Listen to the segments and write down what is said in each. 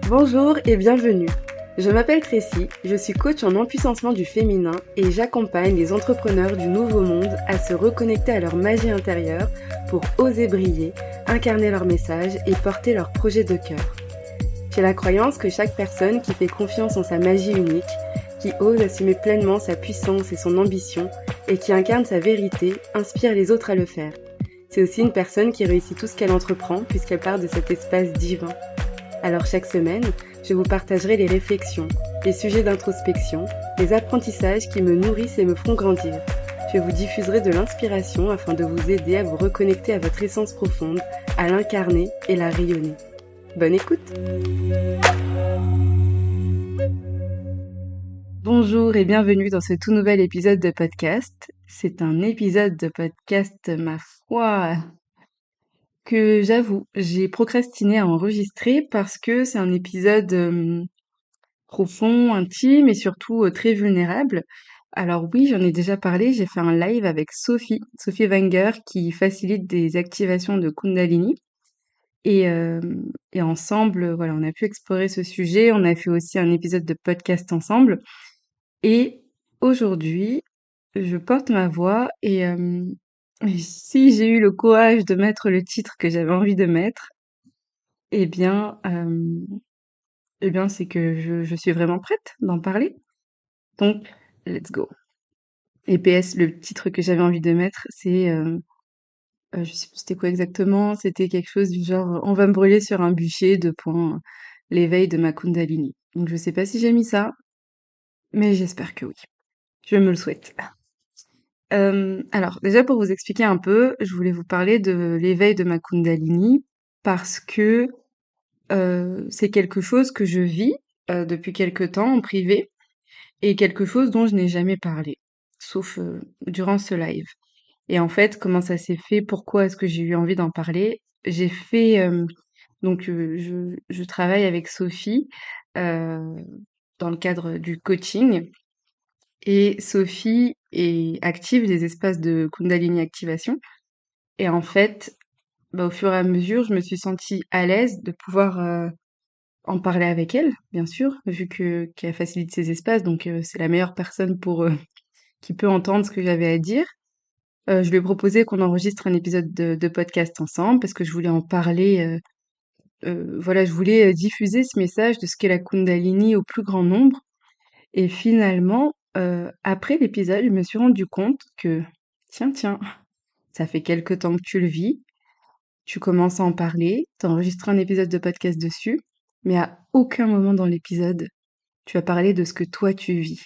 Bonjour et bienvenue. Je m'appelle Tracy, je suis coach en empuissancement du féminin et j'accompagne les entrepreneurs du nouveau monde à se reconnecter à leur magie intérieure pour oser briller, incarner leur message et porter leur projet de cœur. J'ai la croyance que chaque personne qui fait confiance en sa magie unique, qui ose assumer pleinement sa puissance et son ambition et qui incarne sa vérité, inspire les autres à le faire. C'est aussi une personne qui réussit tout ce qu'elle entreprend puisqu'elle part de cet espace divin. Alors chaque semaine, je vous partagerai les réflexions, les sujets d'introspection, les apprentissages qui me nourrissent et me font grandir. Je vous diffuserai de l'inspiration afin de vous aider à vous reconnecter à votre essence profonde, à l'incarner et la rayonner. Bonne écoute! Bonjour et bienvenue dans ce tout nouvel épisode de podcast. C'est un épisode de podcast, ma foi, que j'avoue, j'ai procrastiné à enregistrer parce que c'est un épisode profond, intime et surtout très vulnérable. Alors oui, j'en ai déjà parlé, j'ai fait un live avec Sophie Wenger qui facilite des activations de Kundalini. Et ensemble, voilà, on a pu explorer ce sujet, on a fait aussi un épisode de podcast ensemble. Et aujourd'hui, je porte ma voix et si j'ai eu le courage de mettre le titre que j'avais envie de mettre, eh bien, c'est que je suis vraiment prête d'en parler. Donc, let's go. Et PS, le titre que j'avais envie de mettre, c'est, je sais plus c'était quoi exactement, c'était quelque chose du genre On va me brûler sur un bûcher, deux points, l'éveil de ma Kundalini. Donc, je sais pas si j'ai mis ça, mais j'espère que oui. Je me le souhaite. Alors, déjà pour vous expliquer un peu, je voulais vous parler de l'éveil de ma Kundalini parce que c'est quelque chose que je vis depuis quelque temps en privé et quelque chose dont je n'ai jamais parlé, sauf durant ce live. Et en fait, comment ça s'est fait? Pourquoi est-ce que j'ai eu envie d'en parler? J'ai fait je travaille avec Sophie euh, dans le cadre du coaching et Sophie active des espaces de Kundalini activation. Et en fait, au fur et à mesure, je me suis sentie à l'aise de pouvoir en parler avec elle, bien sûr, vu que qu'elle facilite ces espaces, donc c'est la meilleure personne pour qui peut entendre ce que j'avais à dire. Je lui ai proposé qu'on enregistre un épisode de podcast ensemble parce que je voulais en parler. Voilà, je voulais diffuser ce message de ce qu'est la Kundalini au plus grand nombre. Et finalement, après l'épisode, je me suis rendu compte que tiens, ça fait quelque temps que tu le vis, tu commences à en parler, t'enregistres un épisode de podcast dessus, mais à aucun moment dans l'épisode tu as parlé de ce que toi tu vis.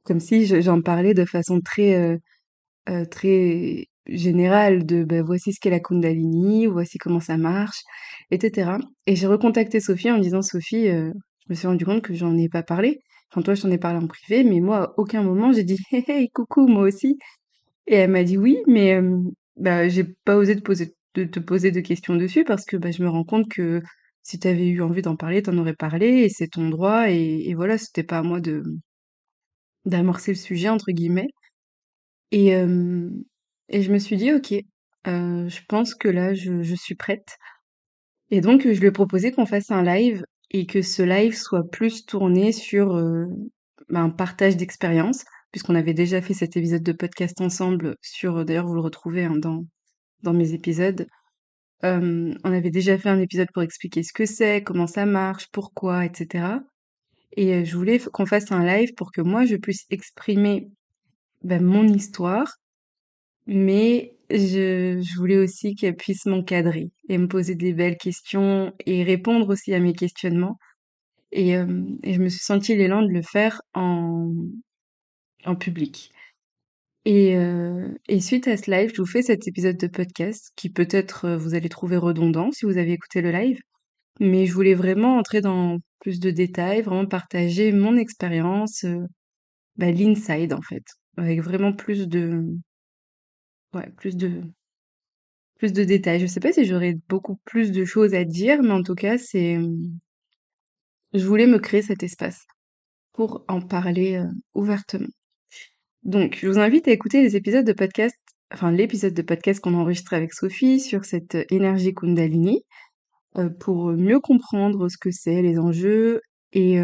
Comme si j'en parlais de façon très générale de voici ce qu'est la Kundalini, voici comment ça marche, etc. Et j'ai recontacté Sophie en me disant Sophie, je me suis rendu compte que j'en ai pas parlé. Enfin, toi, je t'en ai parlé en privé, mais moi, à aucun moment, j'ai dit hey, hey, coucou, moi aussi. Et elle m'a dit oui, mais j'ai pas osé te poser de questions dessus parce que je me rends compte que si t'avais eu envie d'en parler, t'en aurais parlé et c'est ton droit et voilà, c'était pas à moi de d'amorcer le sujet entre guillemets. Et, et je me suis dit, ok, je pense que là, je suis prête. Et donc, je lui ai proposé qu'on fasse un live et que ce live soit plus tourné sur un partage d'expérience, puisqu'on avait déjà fait cet épisode de podcast ensemble sur, d'ailleurs, vous le retrouvez hein, dans mes épisodes. On avait déjà fait un épisode pour expliquer ce que c'est, comment ça marche, pourquoi, etc. Et je voulais qu'on fasse un live pour que moi, je puisse exprimer mon histoire mais je voulais aussi qu'elle puisse m'encadrer et me poser des belles questions et répondre aussi à mes questionnements. Et je me suis sentie l'élan de le faire en public. Et suite à ce live, je vous fais cet épisode de podcast qui peut-être vous allez trouver redondant si vous avez écouté le live, mais je voulais vraiment entrer dans plus de détails, vraiment partager mon expérience, l'inside en fait, avec vraiment ouais, plus de détails. Je sais pas si j'aurais beaucoup plus de choses à dire, mais en tout cas, je voulais me créer cet espace pour en parler, ouvertement. Donc je vous invite à écouter les épisodes de podcast enfin l'épisode de podcast qu'on a enregistré avec Sophie sur cette, énergie Kundalini, pour mieux comprendre ce que c'est, les enjeux et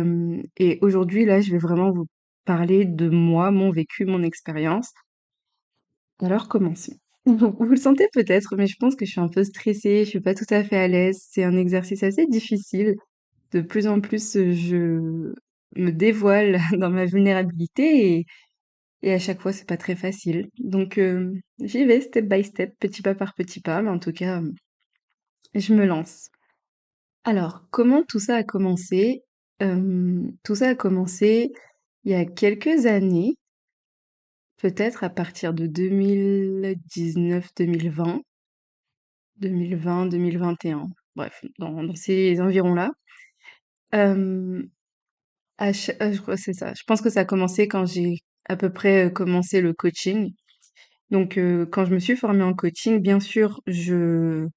aujourd'hui là, je vais vraiment vous parler de moi, mon vécu, mon expérience. Alors commençons. Vous le sentez peut-être, mais je pense que je suis un peu stressée, je suis pas tout à fait à l'aise. C'est un exercice assez difficile. De plus en plus, je me dévoile dans ma vulnérabilité et à chaque fois, c'est pas très facile. Donc, j'y vais step by step, petit pas par petit pas, mais en tout cas, je me lance. Alors, comment tout ça a commencé? Tout ça a commencé il y a quelques années, peut-être à partir de 2019-2020, 2020-2021, bref, dans ces environs-là. Euh, je crois que c'est ça. Je pense que ça a commencé quand j'ai à peu près commencé le coaching. Donc, quand je me suis formée en coaching, bien sûr, je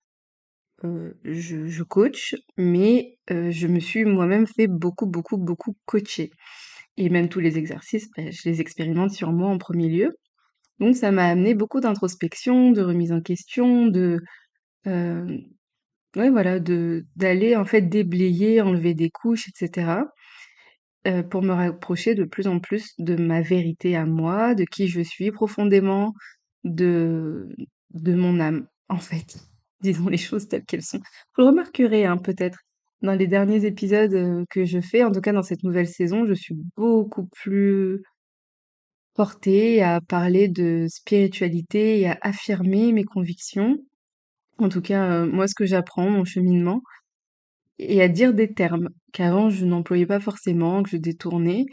coach, mais je me suis moi-même fait beaucoup, beaucoup, beaucoup coacher. Et même tous les exercices, ben, je les expérimente sur moi en premier lieu. Donc, ça m'a amené beaucoup d'introspection, de remise en question, euh, ouais, voilà, d'aller en fait déblayer, enlever des couches, etc. Pour me rapprocher de plus en plus de ma vérité à moi, de qui je suis profondément, de de mon âme, en fait. Disons les choses telles qu'elles sont. Vous le remarquerez, hein, peut-être, dans les derniers épisodes, que je fais, en tout cas dans cette nouvelle saison, je suis beaucoup plus portée à parler de spiritualité et à affirmer mes convictions. En tout cas, moi, ce que j'apprends, mon cheminement et à dire des termes qu'avant je n'employais pas forcément, que je détournais.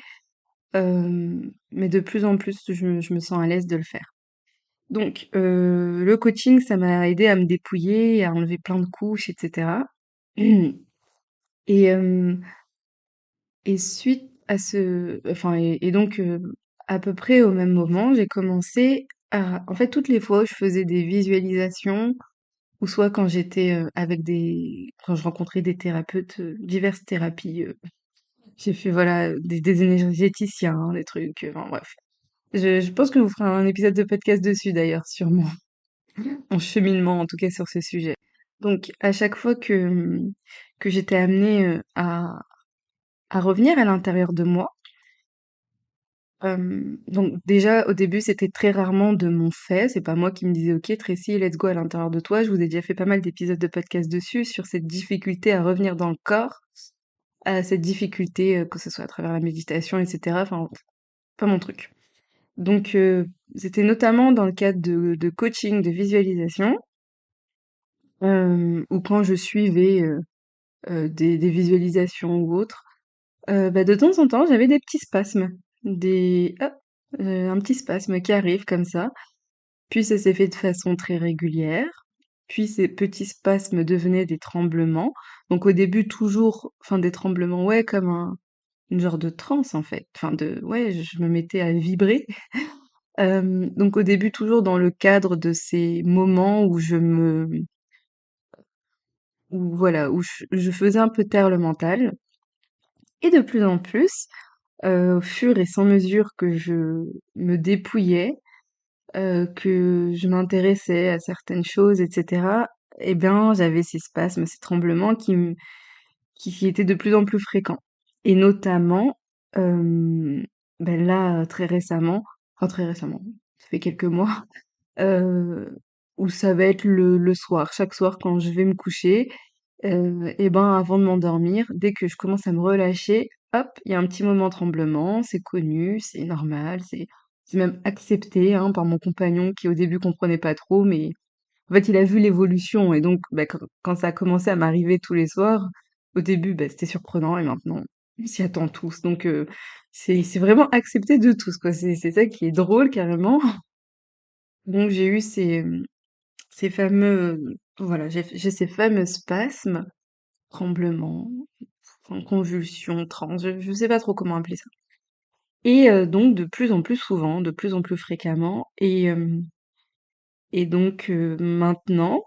Mais de plus en plus, je me sens à l'aise de le faire. Donc, le coaching, ça m'a aidé à me dépouiller, à enlever plein de couches, etc. Et, et suite à enfin, et donc, à peu près au même moment, j'ai commencé en fait, toutes les fois où je faisais des visualisations, ou soit quand j'étais quand je rencontrais des thérapeutes, diverses thérapies, j'ai fait, voilà, des énergéticiens, hein, des trucs, enfin bref. Je pense que vous ferez un épisode de podcast dessus d'ailleurs, sur mon cheminement, en tout cas sur ce sujet. Donc, à chaque fois que j'étais amenée à revenir à l'intérieur de moi, donc déjà au début c'était très rarement de mon fait, c'est pas moi qui me disais ok Tracy, let's go à l'intérieur de toi. Je vous ai déjà fait pas mal d'épisodes de podcast dessus sur cette difficulté à revenir dans le corps, à cette difficulté que ce soit à travers la méditation, etc. Enfin, pas mon truc. Donc, c'était notamment dans le cadre de coaching, de visualisation, ou quand je suivais des visualisations ou autres, bah, de temps en temps, j'avais des petits spasmes, hop, un petit spasme qui arrive comme ça. Puis ça s'est fait de façon très régulière. Puis ces petits spasmes devenaient des tremblements. Donc au début, toujours, enfin des tremblements, ouais, comme une genre de transe en fait. Enfin ouais, je me mettais à vibrer. Donc au début, toujours dans le cadre de ces moments où où voilà, où je faisais un peu taire le mental. Et de plus en plus, au fur et sans mesure que je me dépouillais, que je m'intéressais à certaines choses, etc., eh bien, j'avais ces spasmes, ces tremblements qui étaient de plus en plus fréquents. Et notamment, ben là, très récemment, ça fait quelques mois, heu, où ça va être le soir. Chaque soir quand je vais me coucher, et ben, avant de m'endormir, dès que je commence à me relâcher, hop, il y a un petit moment tremblement, c'est connu, c'est normal, c'est même accepté, hein, par mon compagnon qui au début comprenait pas trop, mais en fait, il a vu l'évolution et donc bah, quand ça a commencé à m'arriver tous les soirs, au début, bah, c'était surprenant et maintenant, on s'y attend tous. Donc c'est vraiment accepté de tous, quoi. C'est ça qui est drôle carrément. Donc j'ai eu ces fameux, voilà, j'ai ces fameux spasmes, tremblements, enfin, convulsions, transes, je sais pas trop comment appeler ça. Et donc de plus en plus souvent, de plus en plus fréquemment. Et donc maintenant,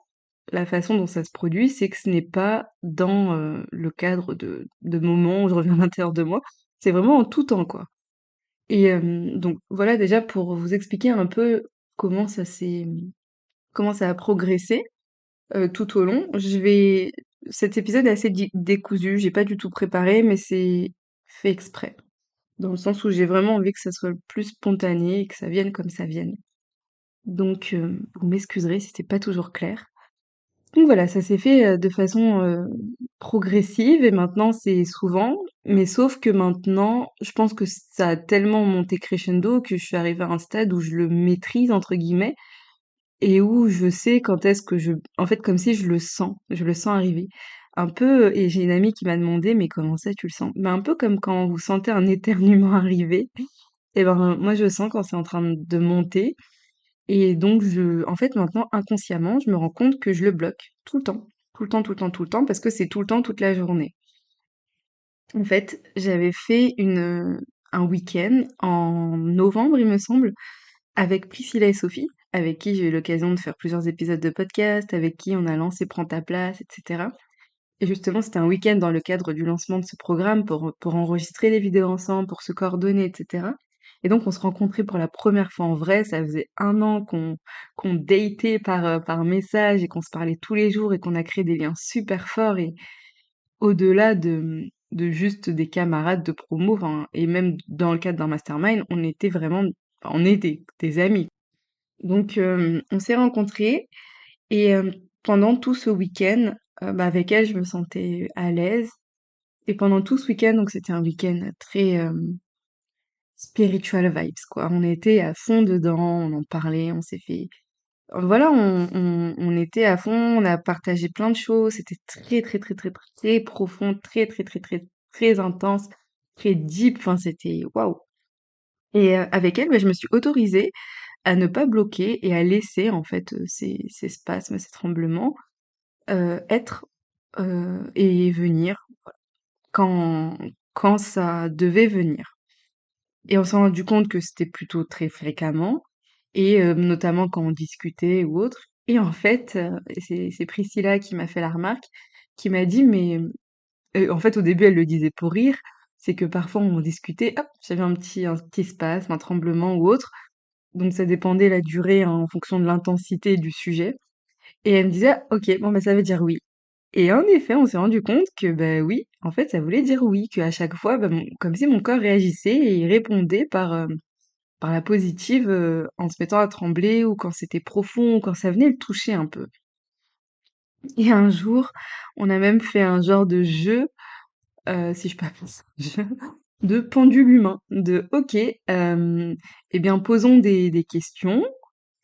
la façon dont ça se produit, c'est que ce n'est pas dans, le cadre de moments où je reviens à l'intérieur de moi, c'est vraiment en tout temps, quoi. Et donc voilà déjà pour vous expliquer un peu comment ça s'est comment ça a progressé, tout au long. Cet épisode est assez décousu, j'ai pas du tout préparé, mais c'est fait exprès. Dans le sens où j'ai vraiment envie que ça soit le plus spontané et que ça vienne comme ça vienne. Donc vous m'excuserez si c'est pas toujours clair. Donc voilà, ça s'est fait, de façon, progressive et maintenant c'est souvent, mais sauf que maintenant, je pense que ça a tellement monté crescendo que je suis arrivée à un stade où je le «maîtrise» entre guillemets et où je sais quand est-ce que en fait, comme si je le sens arriver. Un peu, et j'ai une amie qui m'a demandé: «Mais comment ça tu le sens?» Bah, un peu comme quand vous sentez un éternuement arriver et ben, moi je sens quand c'est en train de monter et donc en fait, maintenant, inconsciemment, je me rends compte que je le bloque tout le temps. Tout le temps, tout le temps, tout le temps, parce que c'est tout le temps, toute la journée. En fait, j'avais fait un week-end en novembre, il me semble, avec Priscilla et Sophie, avec qui j'ai eu l'occasion de faire plusieurs épisodes de podcast, avec qui on a lancé Prends ta place, etc. Et justement, c'était un week-end dans le cadre du lancement de ce programme pour enregistrer les vidéos ensemble, pour se coordonner, etc. Et donc, on se rencontrait pour la première fois en vrai. Ça faisait un an qu'on datait par message et qu'on se parlait tous les jours et qu'on a créé des liens super forts. Et au-delà de juste des camarades de promo, enfin, et même dans le cadre d'un mastermind, on était vraiment, on est des amis. Donc, on s'est rencontrés et pendant tout ce week-end, bah, avec elle, je me sentais à l'aise et pendant tout ce week-end, donc c'était un week-end très, spiritual vibes, quoi. On était à fond dedans, on en parlait, on s'est fait voilà, on était à fond, on a partagé plein de choses, c'était très, très, très, très, très profond, très, très, très, très, très intense, très deep, enfin c'était waouh! Et avec elle, bah, je me suis autorisée à ne pas bloquer et à laisser en fait, ces spasmes, ces tremblements, être, et venir quand quand ça devait venir. Et on s'est rendu compte que c'était plutôt très fréquemment et notamment quand on discutait ou autre. Et en fait, et c'est Priscilla qui m'a fait la remarque, qui m'a dit: «Mais» en fait, au début, elle le disait pour rire, c'est que parfois on discutait, hop, j'avais un petit spasme, un tremblement ou autre, donc ça dépendait la durée en fonction de l'intensité du sujet. Et elle me disait: «Ah, OK, bon, bah, ça veut dire oui». Et en effet, on s'est rendu compte que, bah, oui, en fait, ça voulait dire oui, qu'à chaque fois, bah, comme si mon corps réagissait et il répondait par la positive, en se mettant à trembler ou quand c'était profond ou quand ça venait le toucher un peu. Et un jour, on a même fait un genre de jeu, si je peux appeler ça un jeu, de pendule humain, de OK, eh bien posons des questions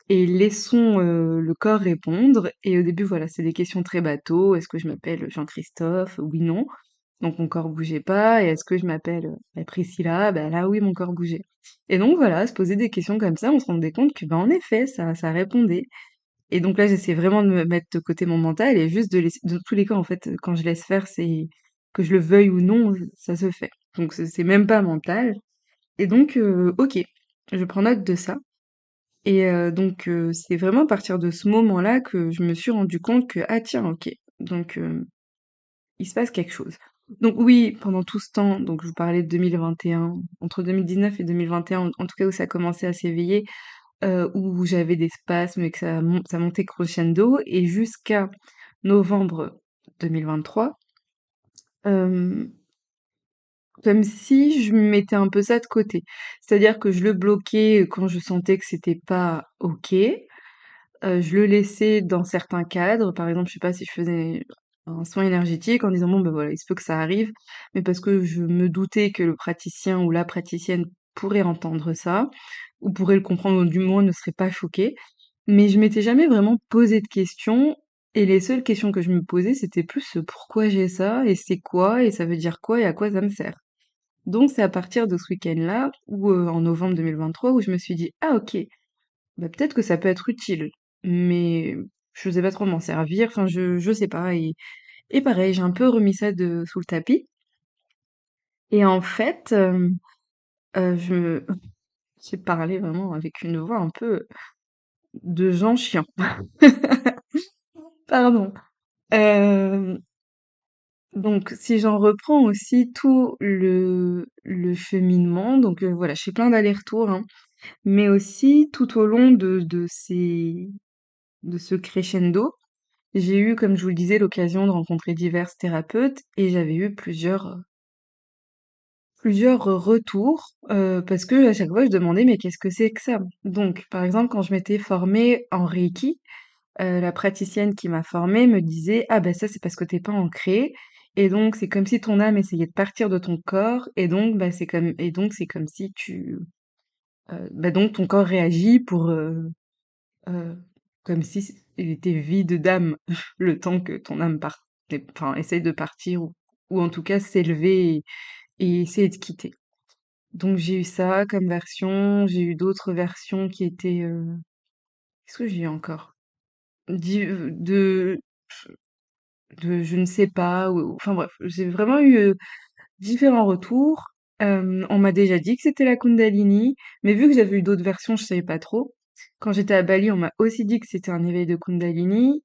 et laissons, le corps répondre. Et au début, voilà, c'est des questions très bateau. Est-ce que je m'appelle Jean-Christophe? Oui, non. Donc mon corps bougeait pas. Et est-ce que je m'appelle, bah, Priscilla? Bah là, oui, mon corps bougeait. Et donc voilà, se poser des questions comme ça, on se rendait compte que, bah, en effet, ça répondait. Et donc là, j'essaie vraiment de me mettre de côté mon mental et juste de laisser, dans tous les cas, en fait, quand je laisse faire, c'est que je le veuille ou non, ça se fait. Donc c'est même pas mental. Et donc, OK, je prends note de ça. Et donc c'est vraiment à partir de ce moment-là que je me suis rendu compte que: «Ah tiens, OK, donc il se passe quelque chose». Donc oui, pendant tout ce temps, donc je vous parlais de 2021, entre 2019 et 2021, en tout cas où ça commençait à s'éveiller, où j'avais des spasmes et que ça montait crescendo et jusqu'à novembre 2023, hem, comme si je mettais un peu ça de côté. C'est-à-dire que je le bloquais, quand je sentais que c'était pas OK. Je le laissais dans certains cadres. Par exemple, je sais pas si je faisais un soin énergétique en disant: «Bon, ben voilà, il se peut que ça arrive», mais parce que je me doutais que le praticien ou la praticienne pourrait entendre ça, ou pourrait le comprendre, ou du moins ne serait pas choqué. Mais je m'étais jamais vraiment posé de questions et les seules questions que je me posais, c'était plus, pourquoi j'ai ça et c'est quoi et ça veut dire quoi et à quoi ça me sert? Donc c'est à partir de ce week-end-là où, en novembre 2023, où je me suis dit: «Ah OK, bah, peut-être que ça peut être utile, mais je sais pas trop m'en servir, enfin je sais pas. Et pareil, j'ai un peu remis ça sous le tapis et en fait, je j'ai parlé vraiment avec une voix un peu de gens chiants. Pardon. Euh, donc, si j'en reprends aussi tout le cheminement, donc voilà, je fais plein d'allers-retours, hein, mais aussi tout au long de ce crescendo, j'ai eu, comme je vous le disais, l'occasion de rencontrer divers thérapeutes et j'avais eu plusieurs retours parce que à chaque fois je demandais mais qu'est-ce que c'est que ça? Donc, par exemple, quand je m'étais formée en Reiki, la praticienne qui m'a formée me disait: «Ah ben ça, c'est parce que t'es pas ancré et donc c'est comme si ton âme essayait de partir de ton corps et donc bah, c'est comme si bah, donc ton corps réagit pour, heu, comme si il était vide d'âme le temps que ton âme parte enfin essaye de partir ou en tout cas s'élever et essayer de quitter». Donc j'ai eu ça comme version, j'ai eu d'autres versions qui étaient, qu'est-ce que j'ai eu encore? Di de je ne sais pas ou enfin bref, j'ai vraiment eu, différents retours. On m'a déjà dit que c'était la Kundalini, mais vu que j'avais eu d'autres versions, je savais pas trop. Quand j'étais à Bali, on m'a aussi dit que c'était un éveil de Kundalini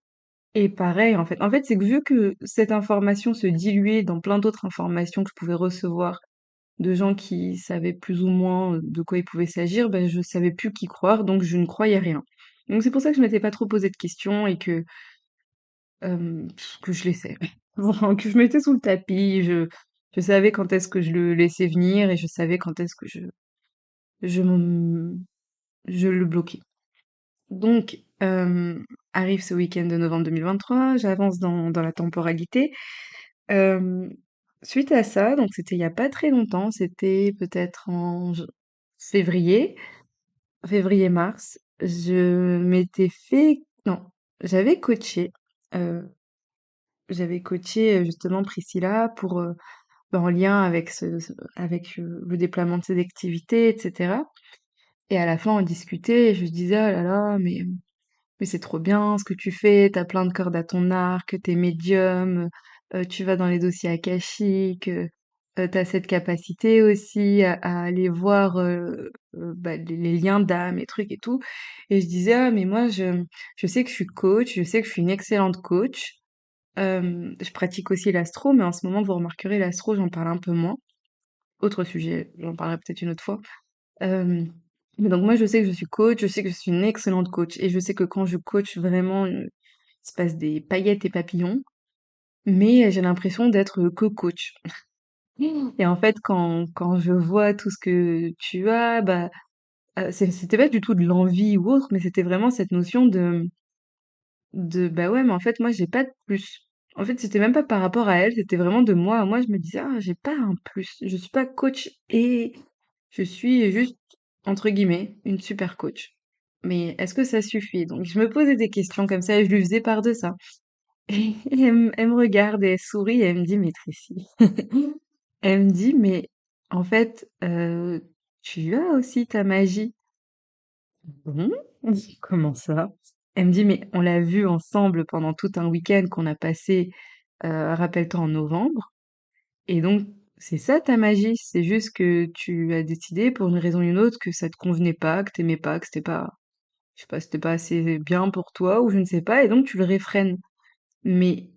et pareil en fait, c'est que vu que cette information se diluait dans plein d'autres informations que je pouvais recevoir de gens qui savaient plus ou moins, de quoi il pouvait s'agir, ben, je savais plus qui croire, donc je ne croyais rien. Donc c'est pour ça que je m'étais pas trop posé de questions et que je laissais. Bon, que je mettais sous le tapis, je savais quand est-ce que je le laissais venir et je savais quand est-ce que je me je le bloquais. Donc, arrive ce week-end de novembre 2023, j'avance dans la temporalité. Hem, Suite à ça, donc c'était il y a pas très longtemps, c'était peut-être en février, février-mars, je m'étais fait non, j'avais coaché, heu, justement Priscilla pour, bah, en lien avec avec, le déploiement de ses activités et cetera et à la fin on discutait et je lui disais: «Oh là là, mais c'est trop bien ce que tu fais, t'as plein de cordes à ton arc, t'es médium, tu vas dans les dossiers akashiques, tu cette capacité aussi à aller voir, bah, les liens d'âme et trucs et tout» et je disais: «Ah mais moi je sais que je suis coach, je sais que je suis une excellente coach, je pratique aussi l'astro, mais en ce moment vous remarquerez l'astro j'en parle un peu moins. Autre sujet, j'en parlerai peut-être une autre fois. Hem, mais donc moi je sais que je suis coach, je sais que je suis une excellente coach et je sais que quand je coach vraiment, il se passe des paillettes et papillons, mais j'ai l'impression d'être, que coach et en fait quand je vois tout ce que tu as, bah, c'était pas du tout de l'envie ou autre, mais c'était vraiment cette notion bah, ouais, mais en fait moi j'ai pas de plus. En fait, c'était même pas par rapport à elle, c'était vraiment de moi à moi, je me disais: «Ah j'ai pas un plus, je suis pas coach et je suis juste, entre guillemets, une super coach. Mais est-ce que ça suffit?» Donc je me posais des questions comme ça et je lui faisais part de ça. Et elle me regarde et elle sourit et elle me dit: «Mais Tracy», elle me dit: «Mais en fait, tu as aussi ta magie». «Bon? Comment ça?» Elle me dit: «Mais on l'a vu ensemble pendant tout un week-end qu'on a passé, rappelle-toi en novembre et donc c'est ça ta magie, c'est juste que tu as décidé pour une raison ou une autre que ça te convenait pas, que t'aimais pas, que c'était pas je sais pas, c'était pas assez bien pour toi ou je ne sais pas et donc tu le réfrènes. Mais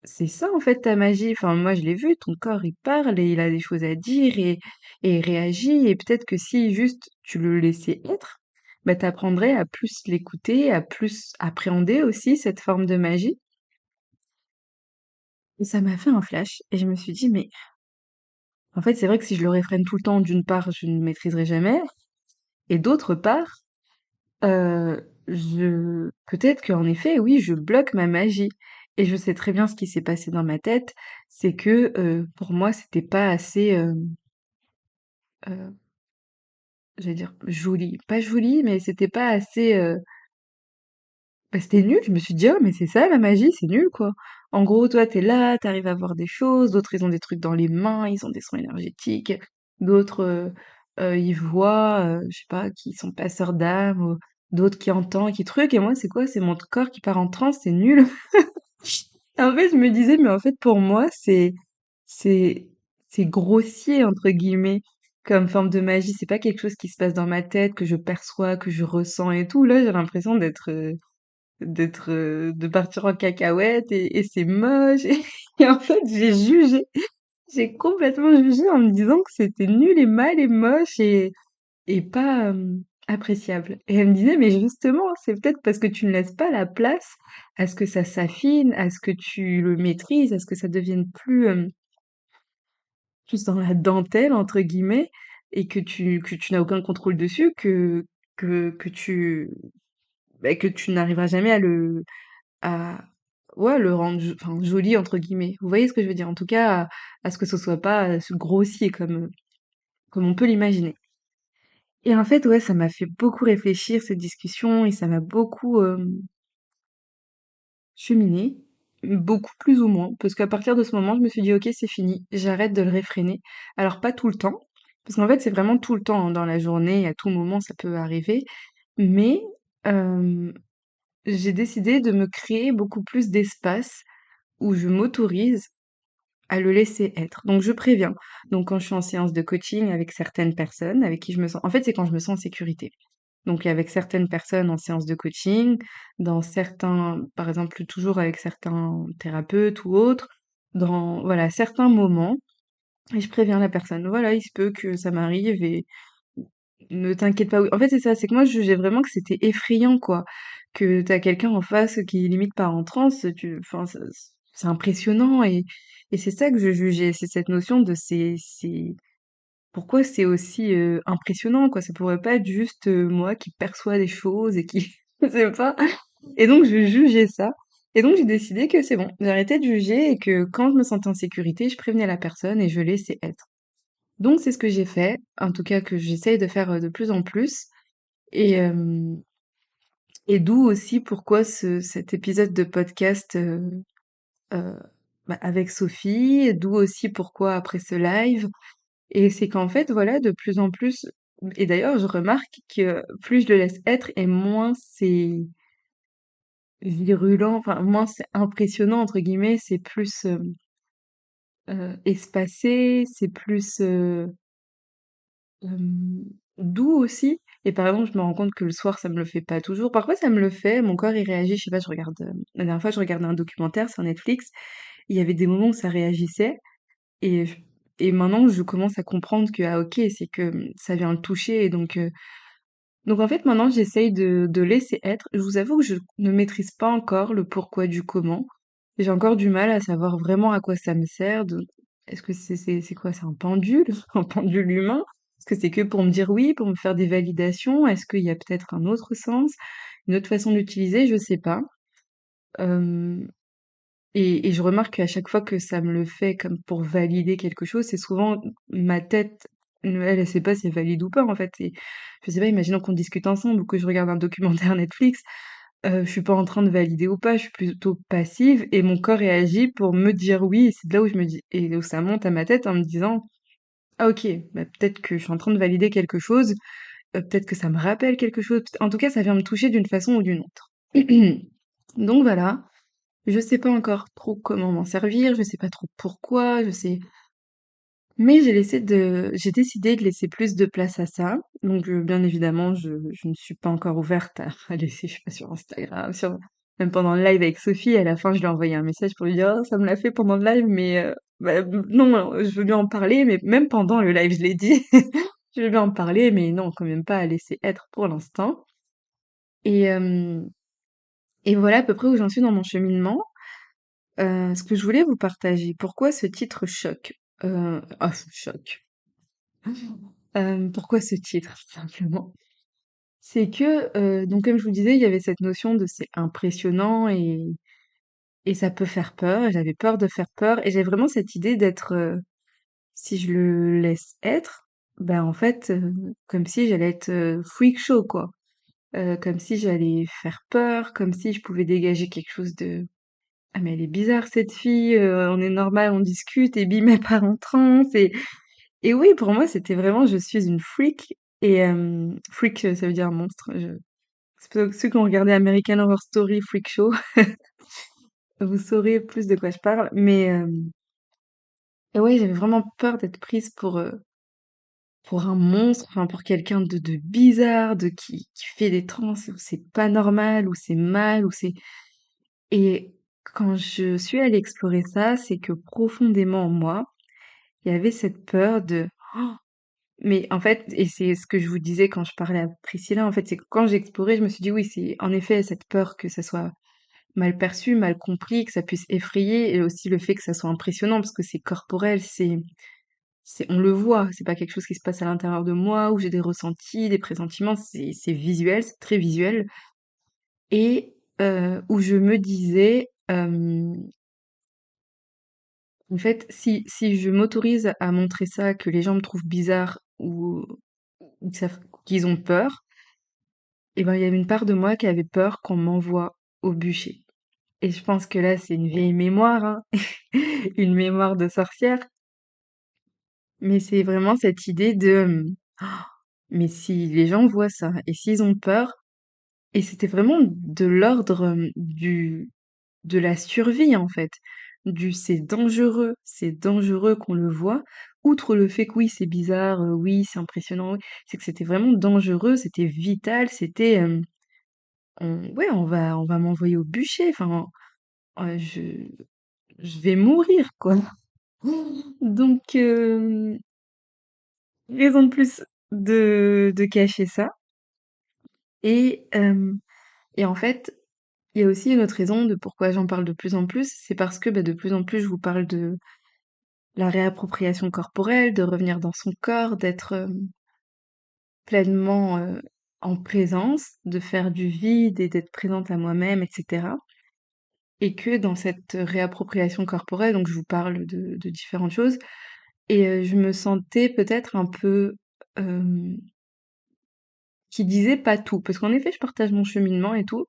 c'est ça en fait ta magie. Enfin moi je l'ai vu, ton corps il parle et il a des choses à dire et il réagit et peut-être que si juste tu le laissais être, bah t'apprendrais à plus l'écouter, à plus appréhender aussi cette forme de magie». Et ça m'a fait un flash et je me suis dit: «Mais en fait c'est vrai que si je le réfrène tout le temps, d'une part je ne maîtriserai jamais et d'autre part, je peut-être qu'en effet, oui, je bloque ma magie et je sais très bien ce qui s'est passé dans ma tête, c'est que, pour moi, c'était pas assez, heu, j'allais dire joli. Pas joli, mais c'était pas assez, bah, c'était nul. Je me suis dit: «Oh, mais c'est ça la magie, c'est nul, quoi». En gros, toi, t'es là, t'arrives à voir des choses, d'autres, ils ont des trucs dans les mains, ils ont des sons énergétiques, d'autres, ils voient, je sais pas, qui sont passeurs d'âme ou d'autres qui entendent, qui truc et moi, c'est quoi? C'est mon corps qui part en transe, c'est nul. En fait, je me disais: «Mais en fait, pour moi, c'est c'est "grossier" entre guillemets, comme forme de magie. C'est pas quelque chose qui se passe dans ma tête, que je perçois, que je ressens et tout. Là, j'ai l'impression d'être, de partir en cacahuète et c'est moche. Et en fait, j'ai jugé. J'ai complètement jugé en me disant que c'était nul et mal et moche et pas appréciable. Et elle me disait, mais justement, c'est peut-être parce que tu ne laisses pas la place à ce que ça s'affine, à ce que tu le maîtrises, à ce que ça devienne plus dans la dentelle, entre guillemets, et que tu n'as aucun contrôle dessus, que tu, que tu n'arriveras jamais à, ouais, le rendre, enfin, joli, entre guillemets. Vous voyez ce que je veux dire? En tout cas, à ce que ce soit pas grossier comme on peut l'imaginer. Et en fait, ouais, ça m'a fait beaucoup réfléchir cette discussion et ça m'a beaucoup cheminé, beaucoup plus ou moins, parce qu'à partir de ce moment, je me suis dit, ok, c'est fini, j'arrête de le réfréner. Alors pas tout le temps, parce qu'en fait, c'est vraiment tout le temps hein, dans la journée, à tout moment, ça peut arriver, mais euh, j'ai décidé de me créer beaucoup plus d'espace où je m'autorise à le laisser être. Donc je préviens. Donc quand je suis en séance de coaching avec certaines personnes avec qui je me sens, en fait, c'est quand je me sens en sécurité. Donc avec certaines personnes en séance de coaching, dans certains, par exemple, toujours avec certains thérapeutes ou autres, dans voilà, certains moments, et je préviens la personne. Voilà, il se peut que ça m'arrive et ne t'inquiète pas. Oui. En fait, c'est ça, c'est que moi, je jugeais vraiment que c'était effrayant, quoi. Que t'as quelqu'un en face qui limite part en transe, enfin, c'est impressionnant et c'est ça que je jugeais, c'est cette notion de pourquoi c'est aussi impressionnant, quoi. Ça pourrait pas être juste moi qui perçois des choses et qui, je sais pas. Et donc, je jugeais ça. Et donc, j'ai décidé que c'est bon, j'arrêtais de juger et que quand je me sentais en sécurité, je prévenais la personne et je laissais être. Donc c'est ce que j'ai fait, en tout cas que j'essaye de faire de plus en plus. Et, euh, et d'où aussi pourquoi cet épisode de podcast euh, avec Sophie, d'où aussi pourquoi après ce live. Et c'est qu'en fait, voilà, de plus en plus, et d'ailleurs je remarque que plus je le laisse être et moins c'est virulent, enfin moins c'est impressionnant, entre guillemets, c'est plus espacé, c'est plus Hem, doux aussi et par exemple, je me rends compte que le soir, ça me le fait pas toujours. Parfois, ça me le fait, mon corps, il réagit, je sais pas, je regarde, la dernière fois, je regardais un documentaire sur Netflix, il y avait des moments où ça réagissait et j et maintenant, je commence à comprendre que, ah OK, c'est que, ça vient le toucher et donc en fait, maintenant, j'essaye de laisser être. Je vous avoue que je ne maîtrise pas encore le pourquoi du comment. J'ai encore du mal à savoir vraiment à quoi ça me sert. Est-ce que c'est quoi? C'est un pendule? Un pendule humain? Est-ce que c'est que pour me dire oui, pour me faire des validations? Est-ce qu'il y a peut-être un autre sens? Une autre façon d'utiliser? Je sais pas. Euh, et je remarque qu'à chaque fois que ça me le fait comme pour valider quelque chose, c'est souvent ma tête, elle sait pas si elle valide ou pas en fait. Et je sais pas, imaginons qu'on discute ensemble ou que je regarde un documentaire Netflix, je suis pas en train de valider ou pas, je suis plutôt passive et mon corps réagit pour me dire oui. Et c'est de là où je me dis, et où ça monte à ma tête en me disant, ah ok, bah, peut-être que je suis en train de valider quelque chose, peut-être que ça me rappelle quelque chose. En tout cas, ça vient me toucher d'une façon ou d'une autre. Donc voilà. Je sais pas encore trop comment m'en servir, je sais pas trop pourquoi, je sais. Mais j'ai décidé de laisser plus de place à ça. Donc, bien évidemment, je ne suis pas encore ouverte à laisser, je sais pas, sur Instagram, même pendant le live avec Sophie, à la fin, je lui ai envoyé un message pour lui dire, oh, ça me l'a fait pendant le live, mais, non, je veux lui en parler, mais même pendant le live, je l'ai dit. Je veux lui en parler, mais non, quand même pas à laisser être pour l'instant. Et, euh, et voilà à peu près où j'en suis dans mon cheminement. Ce que je voulais vous partager, pourquoi ce titre choque? Choc. Pourquoi ce titre, tout simplement? C'est que, donc comme je vous disais, il y avait cette notion de c'est impressionnant et ça peut faire peur. J'avais peur de faire peur et j'ai vraiment cette idée d'être, si je le laisse être, ben, en fait, comme si j'allais être, freak show, quoi. Comme si j'allais faire peur, comme si je pouvais dégager quelque chose de: «Ah mais elle est bizarre cette fille, on est normal, on discute et bim, elle part en transe» et oui, pour moi, c'était vraiment je suis une freak et freak, ça veut dire monstre. C'est pour ceux qui ont regardé American Horror Story Freak Show, vous saurez plus de quoi je parle. Mais et ouais, j'avais vraiment peur d'être prise pour un monstre, enfin pour quelqu'un de bizarre, qui fait des trans où c'est pas normal, où c'est mal, où c'est... Et quand je suis allée explorer ça, c'est que profondément en moi, il y avait cette peur de... Oh, mais en fait, et c'est ce que je vous disais quand je parlais à Priscilla, en fait, c'est que quand j'ai exploré, je me suis dit oui, c'est en effet cette peur que ça soit mal perçu, mal compris, que ça puisse effrayer, et aussi le fait que ça soit impressionnant, parce que c'est corporel, on le voit, c'est pas quelque chose qui se passe à l'intérieur de moi, où j'ai des ressentis, des pressentiments, c'est visuel, c'est très visuel, et où je me disais, en fait, si je m'autorise à montrer ça, que les gens me trouvent bizarre ou qu'ils ont peur, et ben il y avait une part de moi qui avait peur qu'on m'envoie au bûcher. Et je pense que là, c'est une vieille mémoire, hein, une mémoire de sorcière, mais c'est vraiment cette idée de mais si les gens voient ça et s'ils ont peur, et c'était vraiment de l'ordre de la survie en fait, du c'est dangereux qu'on le voit, outre le fait que oui, c'est bizarre, oui, c'est impressionnant, oui, c'est que c'était vraiment dangereux, c'était vital, c'était ouais, on va m'envoyer au bûcher, enfin, je vais mourir quoi. Donc, raison de plus de cacher ça. Et, et en fait, il y a aussi une autre raison de pourquoi j'en parle de plus en plus, c'est parce que bah, de plus en plus je vous parle de la réappropriation corporelle, de revenir dans son corps, d'être pleinement en présence, de faire du vide et d'être présente à moi-même, etc. Et que dans cette réappropriation corporelle, donc je vous parle de différentes choses, et je me sentais peut-être un peu euh, qui disait pas tout, parce qu'en effet je partage mon cheminement et tout,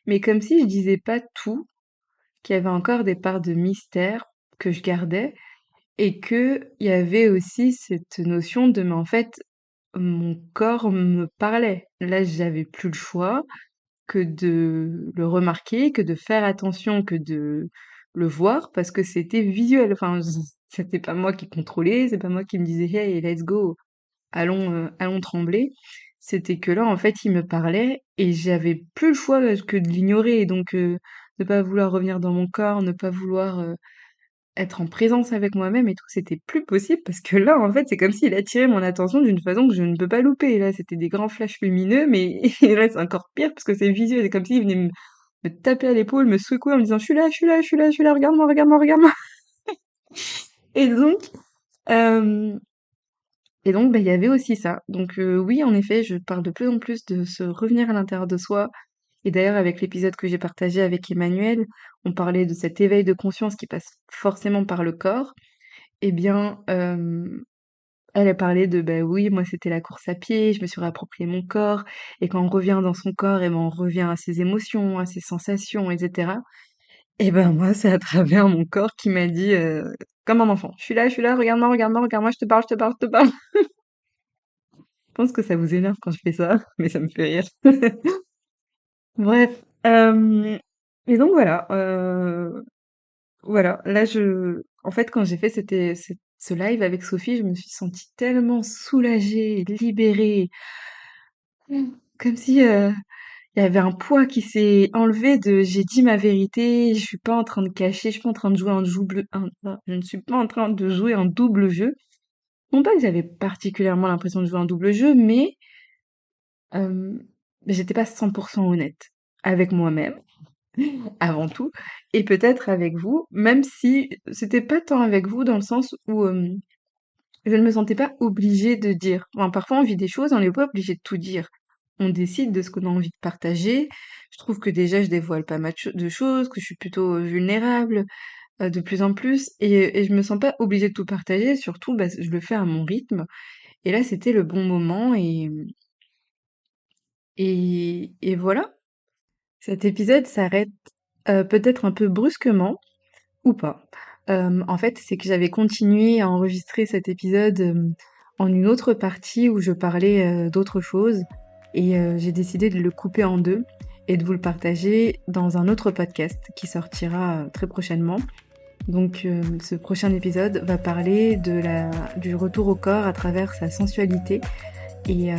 mais comme si je disais pas tout, qu'il y avait encore des parts de mystère que je gardais, et que il y avait aussi cette notion de mais en fait mon corps me parlait. Là, j'avais plus le choix que de le remarquer, que de faire attention, que de le voir parce que c'était visuel. Enfin, c'était pas moi qui contrôlais, c'est pas moi qui me disais hey, let's go, allons trembler. C'était que là, en fait, il me parlait et j'avais plus le choix que de l'ignorer. Et donc, ne pas vouloir revenir dans mon corps, ne pas vouloir être en présence avec moi-même et tout, c'était plus possible parce que là, en fait, c'est comme s'il attirait mon attention d'une façon que je ne peux pas louper. Et là, c'était des grands flashs lumineux, mais et là, c'est encore pire parce que c'est visuel. C'est comme s'il venait me taper à l'épaule, me secouer en me disant, je suis là, je suis là, je suis là, je suis là, regarde-moi, regarde-moi, regarde-moi. Et donc, euh, bah, il y avait aussi ça. Donc, oui, en effet, je parle de plus en plus de se revenir à l'intérieur de soi. Et d'ailleurs, avec l'épisode que j'ai partagé avec Emmanuel, on parlait de cet éveil de conscience qui passe forcément par le corps. Eh bien, elle a parlé de, bah oui, moi c'était la course à pied, je me suis réapproprié mon corps, et quand on revient dans son corps, et ben on revient à ses émotions, à ses sensations, etc. Et ben moi, c'est à travers mon corps qui m'a dit, comme un enfant, je suis là, regarde-moi, regarde-moi, regarde-moi, je te parle, je te parle, je te parle. Je pense que ça vous énerve quand je fais ça, mais ça me fait rire. Bref, et donc voilà, voilà, là en fait, quand j'ai fait ce live avec Sophie, je me suis sentie tellement soulagée, libérée, comme si il y avait un poids qui s'est enlevé de j'ai dit ma vérité, je suis pas en train de cacher, je suis pas en train de jouer je ne suis pas en train de jouer un double jeu. Non pas que j'avais particulièrement l'impression de jouer un double jeu, mais euh, j'étais pas 100% honnête avec moi-même avant tout, et peut-être avec vous, même si c'était pas tant avec vous dans le sens où je ne me sentais pas obligée de dire. Enfin, parfois on vit des choses, on n'est pas obligé de tout dire. On décide de ce qu'on a envie de partager. Je trouve que déjà je dévoile pas mal de choses, que je suis plutôt vulnérable de plus en plus, et je me sens pas obligée de tout partager, surtout bah, je le fais à mon rythme. Et là c'était le bon moment, et voilà. Cet épisode s'arrête peut-être un peu brusquement, ou pas. En fait, c'est que j'avais continué à enregistrer cet épisode, en une autre partie où je parlais, d'autres choses, et j'ai décidé de le couper en 2 et de vous le partager dans un autre podcast qui sortira, très prochainement. Donc ce prochain épisode va parler du retour au corps à travers sa sensualité. Et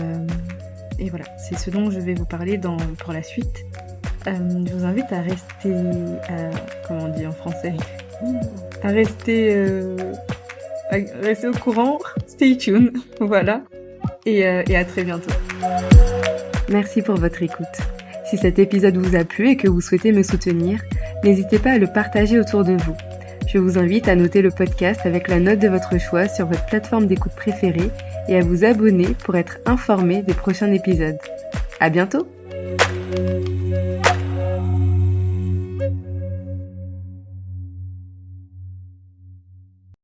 voilà, c'est ce dont je vais vous parler pour la suite. Je vous invite à rester, comment on dit en français, à rester au courant, stay tuned, voilà, et à très bientôt. Merci pour votre écoute. Si cet épisode vous a plu et que vous souhaitez me soutenir, n'hésitez pas à le partager autour de vous. Je vous invite à noter le podcast avec la note de votre choix sur votre plateforme d'écoute préférée et à vous abonner pour être informé des prochains épisodes. À bientôt!